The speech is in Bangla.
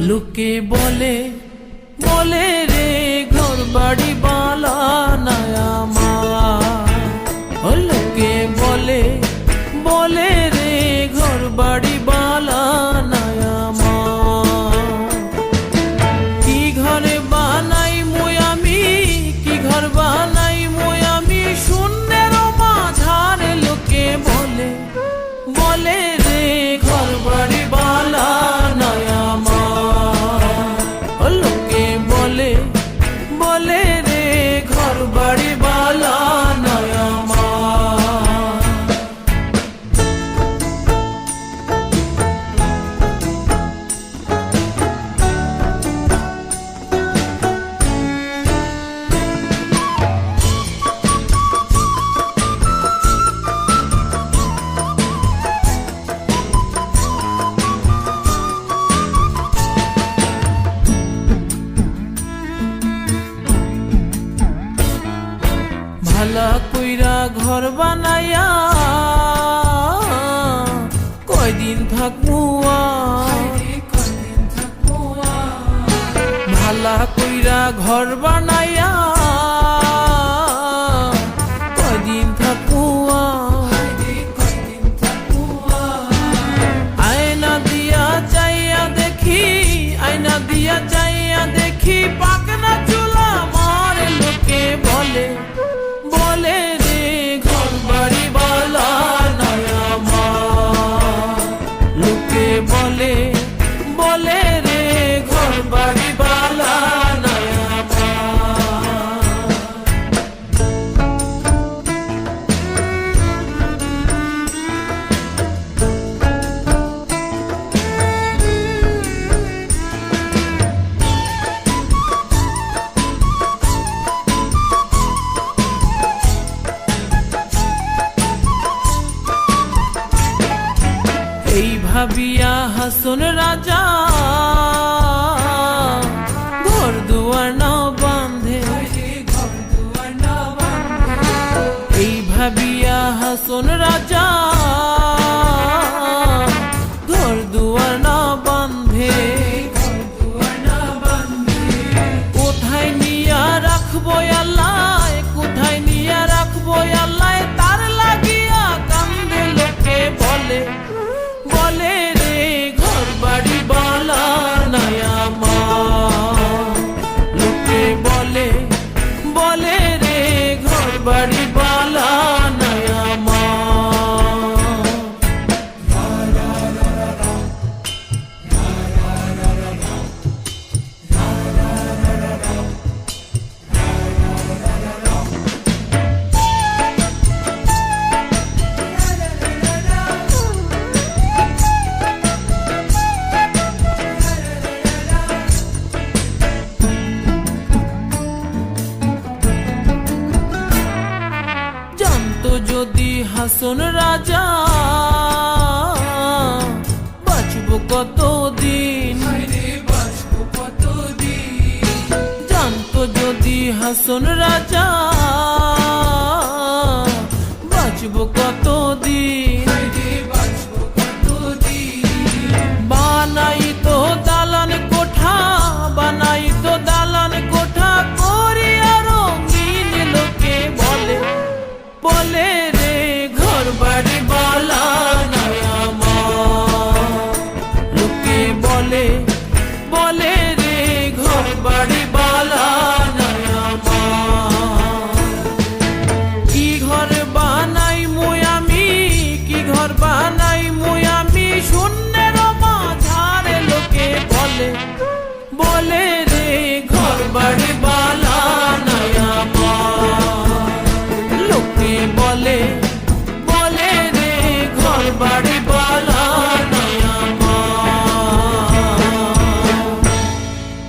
লোকে বলে বলে রে ঘর বাড়ি বালা নাই আমার। লোকে বলে বলে রে ঘর বাড়ি বালা নাই আমার। কি ঘরে বানাই মুই আমি, কি ঘর বানাই মুই আমি, শূন্যের মাঝারে লোকে বলে বলে রে ঘর বাড়ি বালা নাই আমার। লোকে বলে বলে রে ঘর বাড়ি বালা নাই আমার। ভালা কইরা ঘর বানাইয়া কয়দিন থাকমু ভালা কইরা ঘর বানাইয়া কয়দিন থাকমু আয়না দিয়া চাইয়া দেখি, আয়না দিয়া চাইয়া দেখি পাকনা চুলা আমার। লোকে বলে বলে রে ঘর বাড়ি বালা নাই আমার। লোকে বলে বলে রে ঘর বাড়ি বালা নাই আমার। এই ভাবিয়া হাসন রাজা ঘর দুয়ার না বাঁধে, এই ভাবিয়া হাসন রাজা ঘর দুয়ার না বাঁধে। কোথায় নিয়া রাখবো আল্লাহ, কোথায় নিয়া রাখবো আল্লাহ, তার লাগিয়া কান্দে। লোকে বলে বলে রে ঘর বাড়ি বালা নাই আমার। লোকে বলে বলে রে ঘর বাড়ি বালা নাই আমার। যদি হাসন রাজা বাঁচব কতদিন, জানতো যদি হাসন রাজা বাঁচব কতদিন। বানাই তো দালান কোঠা, বানাই তো দালান কোঠা করিয়া রঙিন। লোকে বলে বলে রে ঘর বাড়ি বালা নাই আমার। লোকে বলে বলে